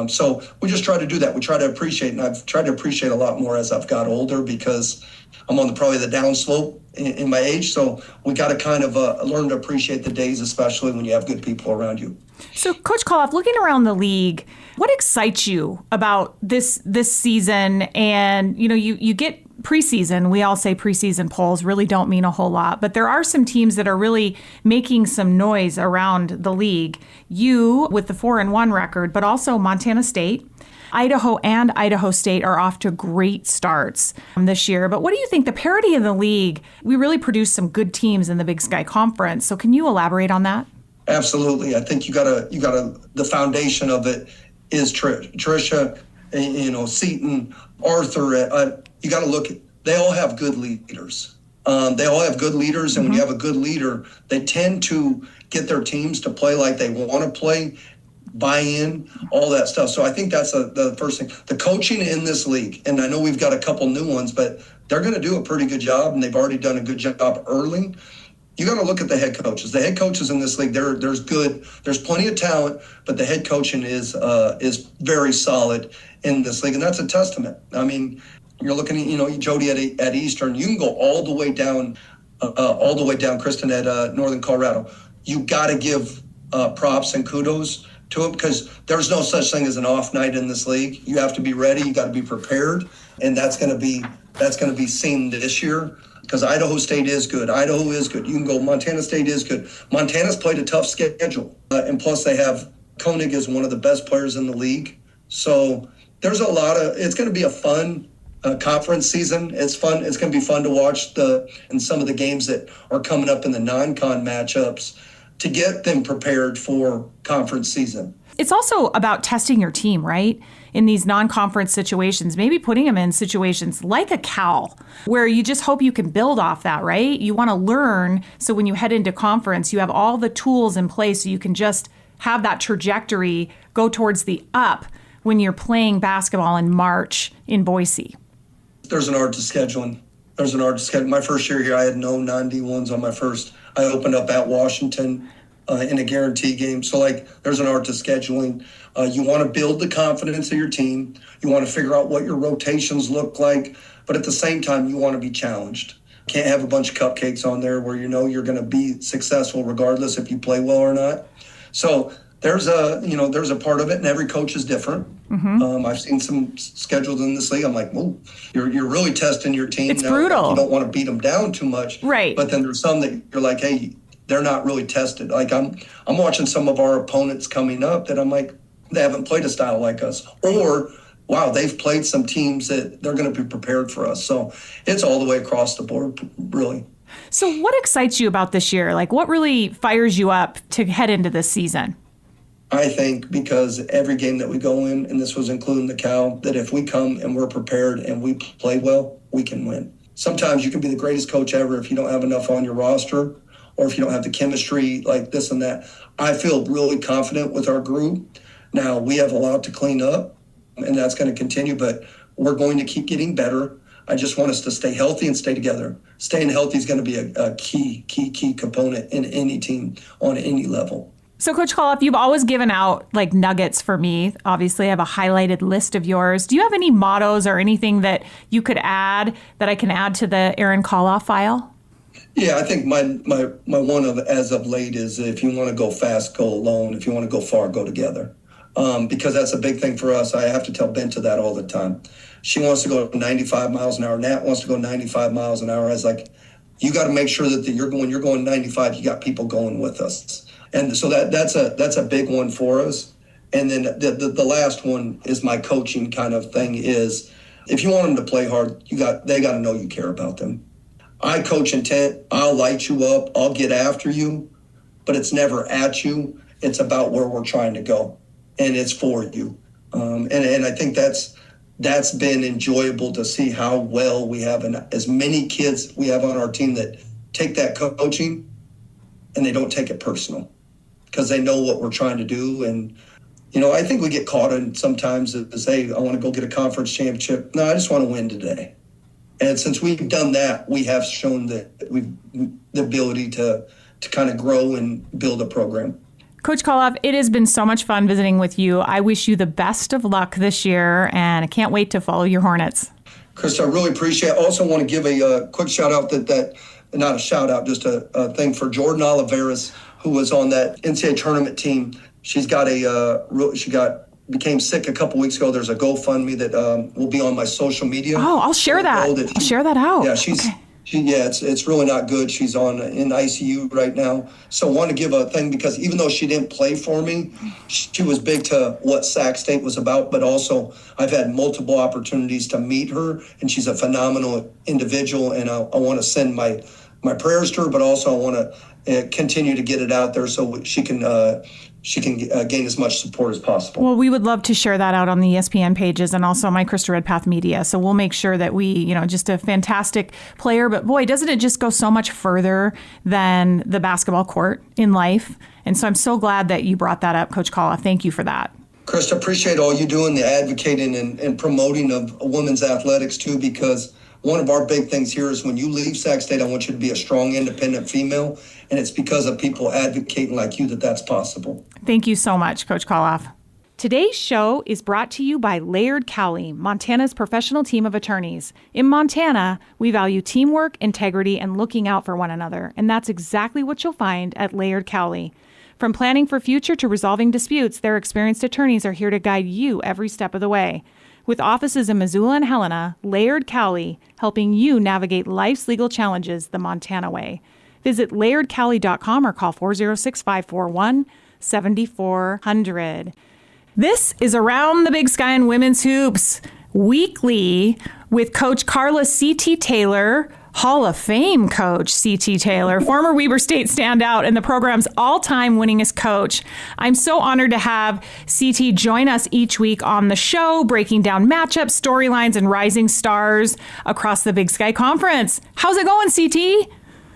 So we just try to do that. We try to appreciate, and I've tried to appreciate a lot more as I've got older, because I'm on probably the downslope in my age. So we got to kind of learn to appreciate the days, especially when you have good people around you. So Coach Kallhoff, looking around the league, what excites you about this season? And, you get preseason. We all say preseason polls really don't mean a whole lot, but there are some teams that are really making some noise around the league. You with the 4-1 record, but also Montana State, Idaho, and Idaho State are off to great starts this year. But what do you think, the parity in the league? We really produced some good teams in the Big Sky Conference. So can you elaborate on that? Absolutely. I think you gotta the foundation of it is Tricia, Seton, Arthur. You got to look at, they all have good leaders. They all have good leaders. And when you have a good leader, they tend to get their teams to play like they want to play, buy in, all that stuff. So I think that's the first thing. The coaching in this league, and I know we've got a couple new ones, but they're going to do a pretty good job, and they've already done a good job early. You got to look at the head coaches. The head coaches in this league, there's plenty of talent, but the head coaching is very solid in this league, and that's a testament. I mean, you're looking at Jody at Eastern. You can go all the way down, Kristen at Northern Colorado. You got to give props and kudos to it, because there's no such thing as an off night in this league. You have to be ready. You got to be prepared, and that's going to be seen this year. Because Idaho State is good. Idaho is good. You can go, Montana State is good. Montana's played a tough schedule. And plus they have, Koenig is one of the best players in the league. So there's it's going to be a fun conference season. It's fun. It's going to be fun to watch in some of the games that are coming up in the non-con matchups to get them prepared for conference season. It's also about testing your team, right? In these non-conference situations, maybe putting them in situations like a Cal, where you just hope you can build off that, right? You want to learn, so when you head into conference, you have all the tools in place so you can just have that trajectory go towards the up when you're playing basketball in March in Boise. There's an art to scheduling. My first year here, I had no non-D1s on my first. I opened up at Washington in a guarantee game. So, there's an art to scheduling. You want to build the confidence of your team. You want to figure out what your rotations look like. But at the same time, you want to be challenged. Can't have a bunch of cupcakes on there where you're going to be successful regardless if you play well or not. So there's a part of it, and every coach is different. I've seen some schedules in this league. I'm like, whoa, you're really testing your team. It's now. brutal. You don't want to beat them down too much. Right. But then there's some that you're like, hey, they're not really tested. I'm watching some of our opponents coming up that I'm like, they haven't played a style like us. Or, wow, they've played some teams that they're going to be prepared for us. So it's all the way across the board, really. So what excites you about this year? What really fires you up to head into this season? I think because every game that we go in, and this was including the Cal, that if we come and we're prepared and we play well, we can win. Sometimes you can be the greatest coach ever if you don't have enough on your roster or if you don't have the chemistry like this and that. I feel really confident with our group. Now, we have a lot to clean up, and that's going to continue, but we're going to keep getting better. I just want us to stay healthy and stay together. Staying healthy is going to be a key component in any team on any level. So, Coach Kallhoff, you've always given out like nuggets for me. Obviously, I have a highlighted list of yours. Do you have any mottos or anything that you could add that I can add to the Aaron Kallhoff file? Yeah, I think my one of as of late is if you want to go fast, go alone. If you want to go far, go together. Because that's a big thing for us. I have to tell Benta that all the time. She wants to go 95 miles an hour. Nat wants to go 95 miles an hour. I was like, you got to make sure that when you're going 95, you got people going with us. And so that's a big one for us. And then the last one is my coaching kind of thing is if you want them to play hard, they got to know you care about them. I coach intent. I'll light you up. I'll get after you, but it's never at you. It's about where we're trying to go, and it's for you. And I think that's been enjoyable to see how well we have, and as many kids we have on our team that take that coaching and they don't take it personal because they know what we're trying to do. And, I think we get caught in sometimes to say, I want to go get a conference championship. No, I just want to win today. And since we've done that, we have shown that we've the ability to kind of grow and build a program. Coach Kallhoff, it has been so much fun visiting with you. I wish you the best of luck this year, and I can't wait to follow your Hornets. Krista, I really appreciate it. I also want to give a quick shout out not a shout out, just a thing for Jordan Oliveras, who was on that NCAA tournament team. She's got became sick a couple weeks ago. There's a GoFundMe that will be on my social media. Oh, I'll share that. I'll share that out. Yeah, it's really not good. She's in ICU right now. So I want to give a thing because even though she didn't play for me, she was big to what Sac State was about, but also I've had multiple opportunities to meet her, and she's a phenomenal individual, and I want to send my prayers to her, but also I want to continue to get it out there so she can gain as much support as possible. Well, we would love to share that out on the ESPN pages and also my Krista Redpath Media. So we'll make sure that we, just a fantastic player. But boy, doesn't it just go so much further than the basketball court in life? And so I'm so glad that you brought that up, Coach Kallhoff. Thank you for that. Krista, appreciate all you do in the advocating and promoting of women's athletics too, because one of our big things here is when you leave Sac State, I want you to be a strong, independent female. And it's because of people advocating like you that's possible. Thank you so much, Coach Kallhoff. Today's show is brought to you by Laird Cowley, Montana's professional team of attorneys. In Montana, we value teamwork, integrity, and looking out for one another. And that's exactly what you'll find at Laird Cowley. From planning for future to resolving disputes, their experienced attorneys are here to guide you every step of the way. With offices in Missoula and Helena, Laird Cowley, helping you navigate life's legal challenges the Montana way. Visit lairdcowley.com or call 406-541-7400. This is Around the Big Sky in Women's Hoops, weekly with Coach Carla C.T. Taylor, Hall of Fame coach C.T. Taylor, former Weber State standout and the program's all-time winningest coach. I'm so honored to have C.T. join us each week on the show, breaking down matchups, storylines, and rising stars across the Big Sky Conference. How's it going, C.T.?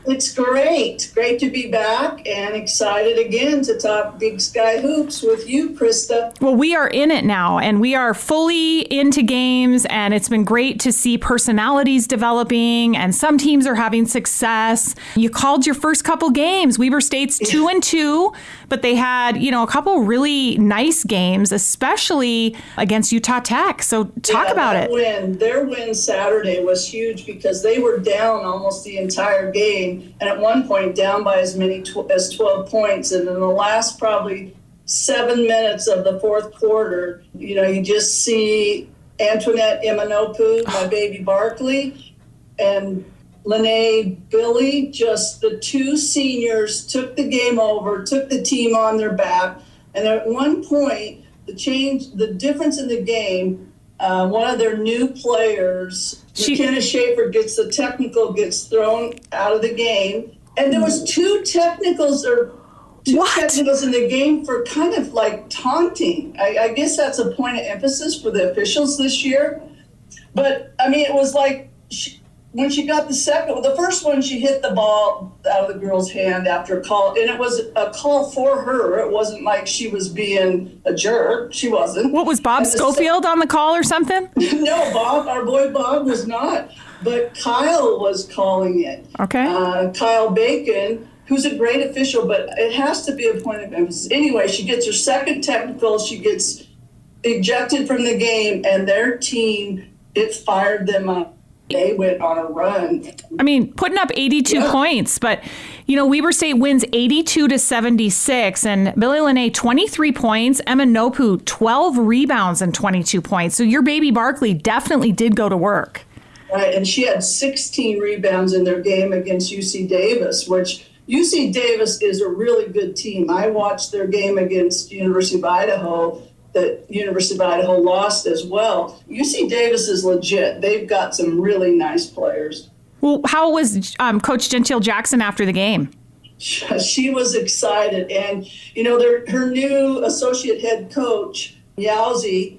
It's great. Great to be back and excited again to talk Big Sky Hoops with you, Krista. Well, we are in it now, and we are fully into games, and it's been great to see personalities developing, and some teams are having success. You called your first couple games. Weber State's 2-2, but they had, a couple really nice games, especially against Utah Tech. So talk about it. Their win Saturday was huge because they were down almost the entire game. And at one point down by as many as 12 points. And in the last probably 7 minutes of the fourth quarter, you just see Antoinette Imanopu, my baby Barkley, and Lene Billy, just the two seniors took the game over, took the team on their back. And at one point, the difference in the game, one of their new players, McKenna Schaefer, gets thrown out of the game. And there was two technicals or 2 What? technicals in the game for kind of like taunting. I guess that's a point of emphasis for the officials this year. But, I mean, it was like when she got the first one, she hit the ball out of the girl's hand after a call. And it was a call for her. It wasn't like she was being a jerk. She wasn't. What, was Bob Schofield on the call or something? No, Bob, our boy Bob was not. But Kyle was calling it. Okay. Kyle Bacon, who's a great official, but it has to be a point of emphasis. Anyway, she gets her second technical. She gets ejected from the game, and their team, it fired them up. They went on a run. I mean, putting up 82 points, but, Weber State wins 82-76, and Billy Lene, 23 points, Emma Nopu, 12 rebounds and 22 points. So your baby Barkley definitely did go to work. Right, and she had 16 rebounds in their game against UC Davis, which UC Davis is a really good team. I watched their game against University of Idaho, that University of Idaho lost as well. UC Davis is legit. They've got some really nice players. Well, how was Coach Gentile Jackson after the game? She was excited. And, her new associate head coach, Yowzi,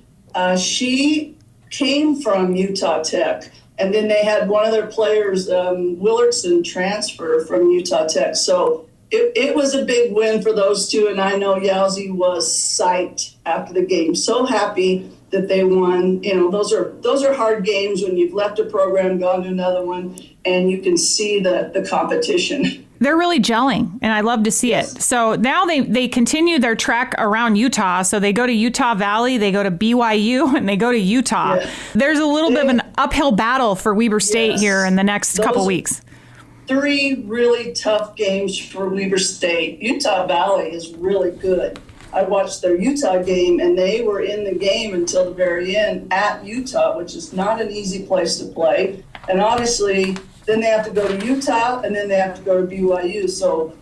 she came from Utah Tech. And then they had one of their players, Willardson, transfer from Utah Tech. So it was a big win for those two. And I know Yowzi was psyched after the game. So happy that they won. Those are hard games when you've left a program, gone to another one, and you can see the competition. They're really gelling, and I love to see it. So now they continue their trek around Utah. So they go to Utah Valley, they go to BYU, and they go to Utah. Yeah. There's a little bit of an uphill battle for Weber State here in the next couple weeks. 3 really tough games for Weber State. Utah Valley is really good. I watched their Utah game, and they were in the game until the very end at Utah, which is not an easy place to play. And obviously, then they have to go to Utah, and then they have to go to BYU. So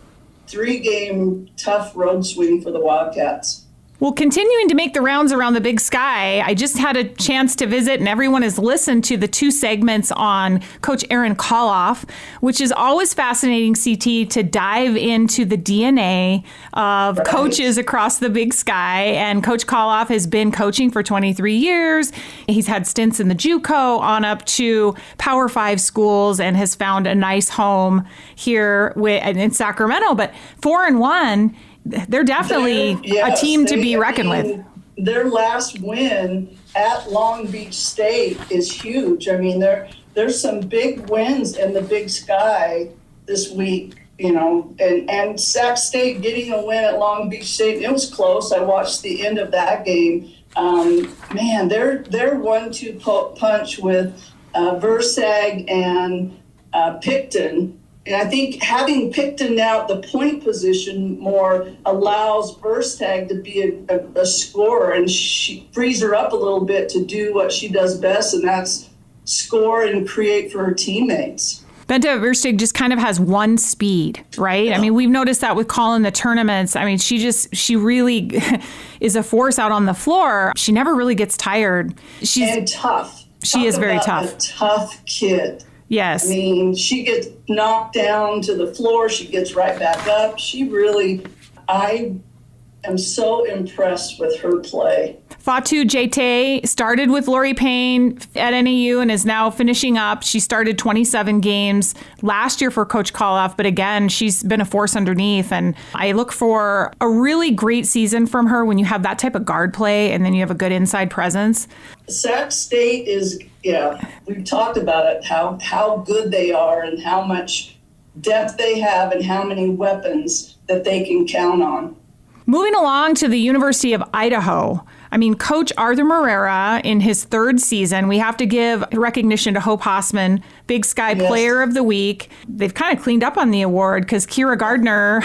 3-game tough road swing for the Wildcats. Well, continuing to make the rounds around the Big Sky, I just had a chance to visit, and everyone has listened to the 2 segments on Coach Aaron Kallhoff, which is always fascinating, CT, to dive into the DNA of coaches across the Big Sky. And Coach Kallhoff has been coaching for 23 years. He's had stints in the JUCO on up to Power 5 schools and has found a nice home here in Sacramento. But 4-1. They're definitely a team to be reckoned with. Their last win at Long Beach State is huge. I mean, there's some big wins in the Big Sky this week, and Sac State getting a win at Long Beach State. It was close. I watched the end of that game. Man, they're 1-2 punch with Versag and Picton. And I think having Picton now at the point position more allows Verstag to be a scorer, and she frees her up a little bit to do what she does best, and that's score and create for her teammates. Benta Versteg just kind of has one speed, right? Yeah. I mean, we've noticed that with calling the tournaments. I mean, she really is a force out on the floor. She never really gets tired. She's tough. She is very tough. A tough kid. Yes. I mean, she gets knocked down to the floor. She gets right back up. I am so impressed with her play. Fatu Jete started with Lori Payne at NAU and is now finishing up. She started 27 games last year for Coach Kallhoff, but again, she's been a force underneath. And I look for a really great season from her when you have that type of guard play and then you have a good inside presence. Sac State is, we've talked about it, how good they are and how much depth they have and how many weapons that they can count on. Moving along to the University of Idaho. I mean, Coach Arthur Morera in his 3rd season, we have to give recognition to Hope Hossman, Big Sky Player of the Week. They've kind of cleaned up on the award because Kira Gardner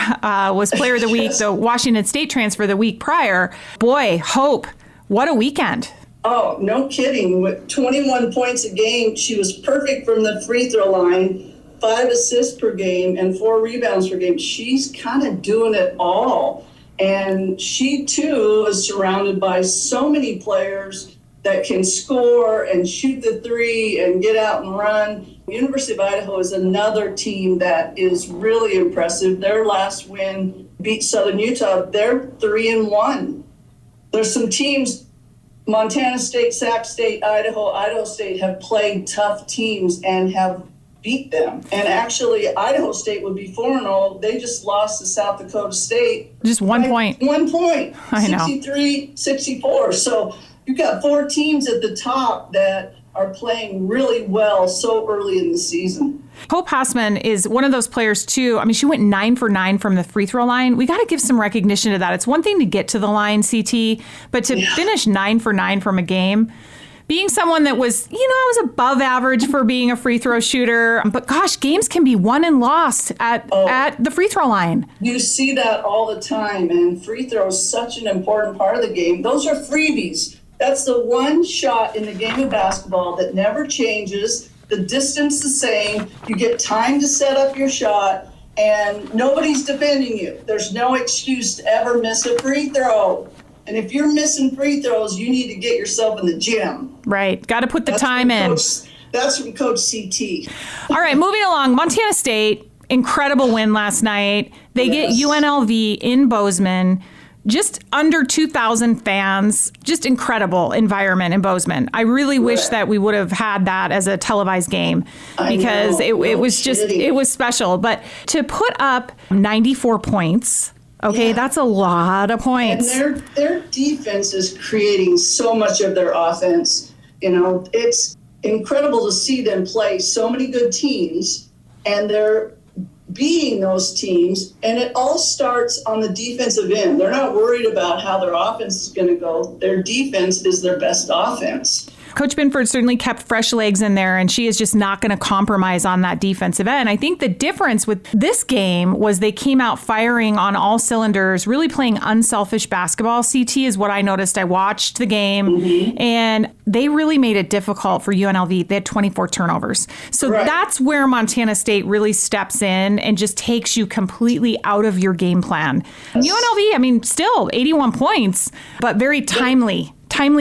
was Player of the Week, the Washington State transfer the week prior. Boy, Hope, what a weekend. Oh, no kidding. With 21 points a game, she was perfect from the free throw line, 5 assists per game and 4 rebounds per game. She's kind of doing it all. And she, too, is surrounded by so many players that can score and shoot the 3 and get out and run. University of Idaho is another team that is really impressive. Their last win beat Southern Utah. They're 3-1. There's some teams, Montana State, Sac State, Idaho State have played tough teams and have beat them. And actually, Idaho State would be 4-0. They just lost to South Dakota State. Just 1 point. 1 point. I know. 63-64. So you've got 4 teams at the top that are playing really well so early in the season. Hope Hassman is one of those players, too. I mean, she went 9 for 9 from the free throw line. We got to give some recognition to that. It's one thing to get to the line, CT, but to finish 9 for 9 from a game, being someone that was, I was above average for being a free throw shooter. But gosh, games can be won and lost at the free throw line. You see that all the time, and free throw is such an important part of the game. Those are freebies. That's the one shot in the game of basketball that never changes. The distance the same. You get time to set up your shot, and nobody's defending you. There's no excuse to ever miss a free throw. And if you're missing free throws, you need to get yourself in the gym. Right. Got to put the time in. That's from Coach CT. All right, moving along. Montana State, incredible win last night. They get UNLV in Bozeman. Just under 2,000 fans, just incredible environment in Bozeman. I really wish that we would have had that as a televised game because it was special. But to put up 94 points, that's a lot of points. And their defense is creating so much of their offense. It's incredible to see them play so many good teams, and they're beating those teams, and it all starts on the defensive end. They're not worried about how their offense is going to go. Their defense is their best offense. Coach Binford certainly kept fresh legs in there, and she is just not going to compromise on that defensive end. I think the difference with this game was they came out firing on all cylinders, really playing unselfish basketball. CT is what I noticed. I watched the game, and they really made it difficult for UNLV. They had 24 turnovers. So that's where Montana State really steps in and just takes you completely out of your game plan. UNLV, still 81 points, but very timely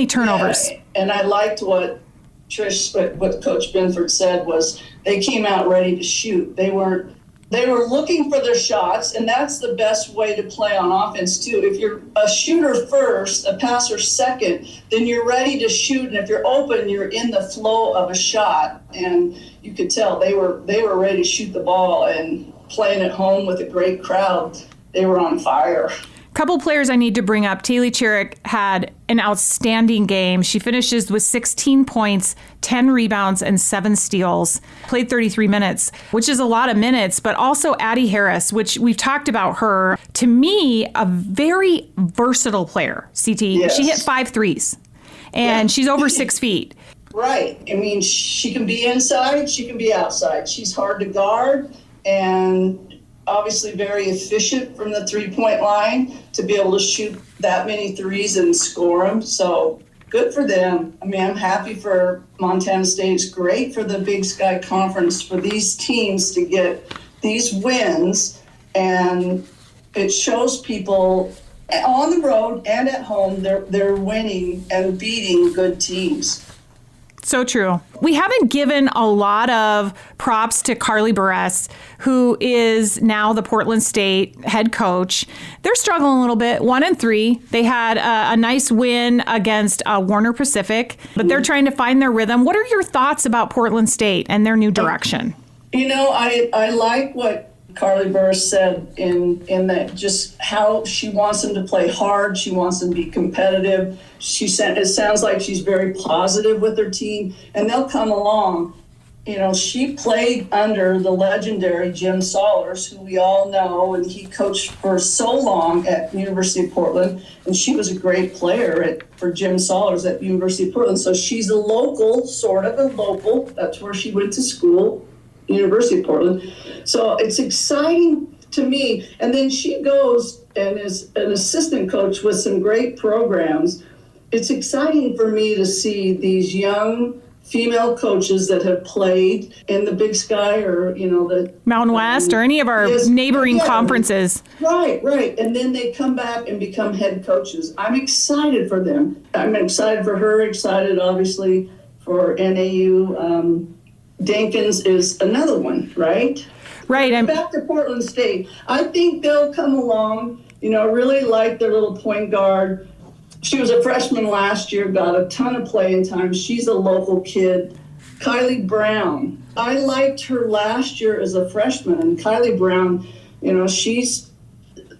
turnovers. Yeah. And I liked what Coach Binford said was they came out ready to shoot. They were looking for their shots, and that's the best way to play on offense too. If you're a shooter first, a passer second, then you're ready to shoot. And if you're open, you're in the flow of a shot. And you could tell they were ready to shoot the ball, and playing at home with a great crowd, they were on fire. Couple players I need to bring up. Taylor Chiric had an outstanding game. She finishes with 16 points, 10 rebounds, and 7 steals. Played 33 minutes, which is a lot of minutes, but also Addie Harris, which we've talked about her. To me, a very versatile player, CT. Yes. She hit 5 threes, and she's over 6 feet. Right. She can be inside, she can be outside. She's hard to guard, and obviously very efficient from the 3-point line to be able to shoot that many threes and score them. So good for them. I'm happy for Montana State. It's great for the Big Sky Conference for these teams to get these wins, and it shows people on the road and at home they're winning and beating good teams. So true. We haven't given a lot of props to Carly Buress, who is now the Portland State head coach. They're struggling a little bit, 1-3. They had a nice win against Warner Pacific, but they're trying to find their rhythm. What are your thoughts about Portland State and their new direction? I like what Carly Buress said in that just how she wants them to play hard. She wants them to be competitive. It sounds like she's very positive with her team, and they'll come along. She played under the legendary Jim Sollers, who we all know, and he coached for so long at University of Portland, and she was a great player for Jim Sollers at University of Portland. So she's a local, sort of a local. That's where she went to school, University of Portland. So it's exciting to me. And then she goes and is an assistant coach with some great programs. It's exciting for me to see these young female coaches that have played in the Big Sky or, the Mountain West or any of our neighboring conferences. Right. And then they come back and become head coaches. I'm excited for them. I'm excited for her, excited obviously for NAU. Dinkins is another one, right? Right. Back to Portland State. I think they'll come along. Really like their little point guard. She was a freshman last year, got a ton of playing time. She's a local kid. Kylie Brown. I liked her last year as a freshman. And Kylie Brown, she's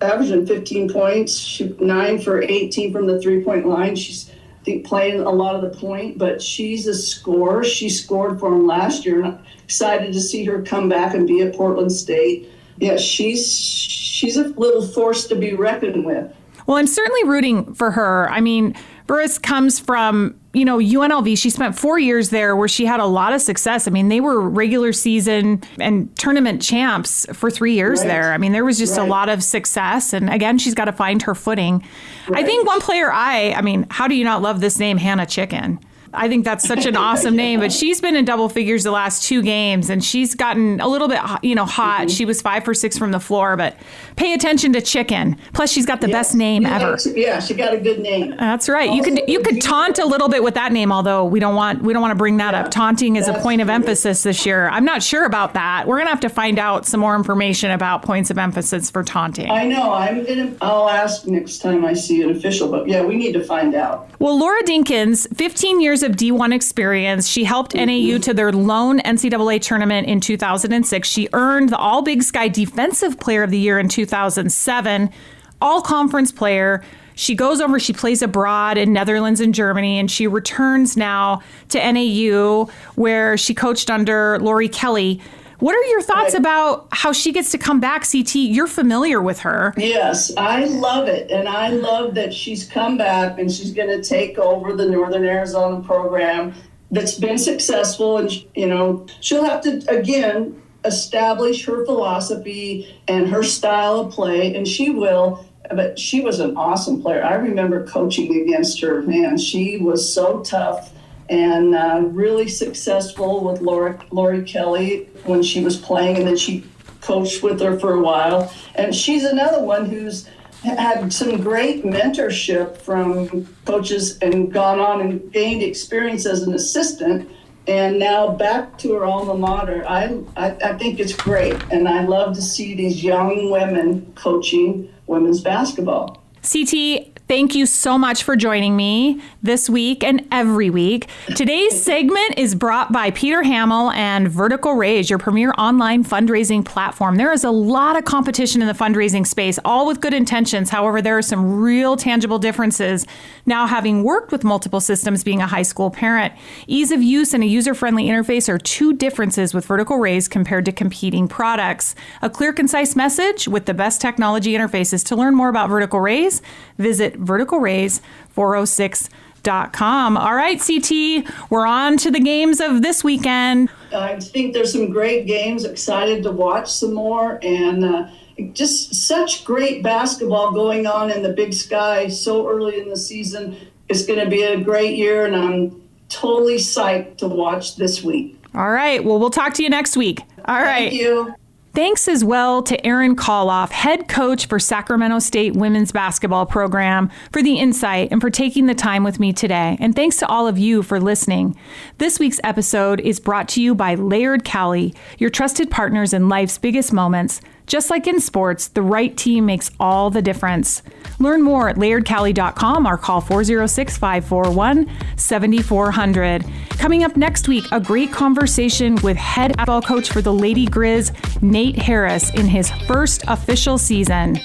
averaging 15 points, 9 for 18 from the three-point line. She's, I think, playing a lot of the point, but she's a scorer. She scored for them last year. And I'm excited to see her come back and be at Portland State. Yeah, she's a little force to be reckoned with. Well, I'm certainly rooting for her. I mean, Burris comes from, UNLV. She spent 4 years there where she had a lot of success. I mean, they were regular season and tournament champs for 3 years there. I mean, there was just a lot of success. And again, she's got to find her footing. I think one player I mean, how do you not love this name, Hannah Chicken? I think that's such an awesome name, but she's been in double figures the last 2 games and she's gotten a little bit, hot. She was 5 for 6 from the floor, but pay attention to Chicken. Plus she's got the best name ever. Yeah, she got a good name. That's right. You could taunt a little bit with that name, although we don't want to bring that up. Taunting is a point of emphasis this year. I'm not sure about that. We're going to have to find out some more information about points of emphasis for taunting. I know. I'll ask next time I see an official, but yeah, we need to find out. Well, Laura Dinkins, 15 years of D1 experience. She helped NAU to their lone NCAA tournament in 2006. She earned the All Big Sky Defensive Player of the Year in 2007, All Conference Player. She goes over, she plays abroad in Netherlands and Germany, and she returns now to NAU where she coached under Lori Kelly. What are your thoughts about how she gets to come back, CT? You're familiar with her. Yes, I love it. And I love that she's come back and she's going to take over the Northern Arizona program that's been successful. And, she'll have to, again, establish her philosophy and her style of play. And she will. But she was an awesome player. I remember coaching against her. Man, she was so tough. And really successful with Lori Kelly when she was playing, and then she coached with her for a while. And she's another one who's had some great mentorship from coaches and gone on and gained experience as an assistant. And now back to her alma mater. I think it's great. And I love to see these young women coaching women's basketball. CT, thank you so much for joining me this week and every week. Today's segment is brought by Peter Hamill and Vertical Raise, your premier online fundraising platform. There is a lot of competition in the fundraising space, all with good intentions. However, there are some real tangible differences. Now, having worked with multiple systems, being a high school parent, ease of use and a user-friendly interface are 2 differences with Vertical Raise compared to competing products. A clear, concise message with the best technology interfaces. To learn more about Vertical Raise, visit verticalraise406.com. All right, CT, we're on to the games of this weekend. I think there's some great games. Excited to watch some more, and just such great basketball going on in the Big Sky so early in the season. It's going to be a great year, and I'm totally psyched to watch this week. All right. Well, we'll talk to you next week. All right. Thank you. Thanks as well to Aaron Kallhoff, head coach for Sacramento State women's basketball program, for the insight and for taking the time with me today. And thanks to all of you for listening. This week's episode is brought to you by Layered Cali, your trusted partners in life's biggest moments. Just like in sports, the right team makes all the difference. Learn more at layeredcali.com or call 406-541-7400. Coming up next week, a great conversation with head basketball coach for the Lady Grizz, Nate Harris, in his first official season.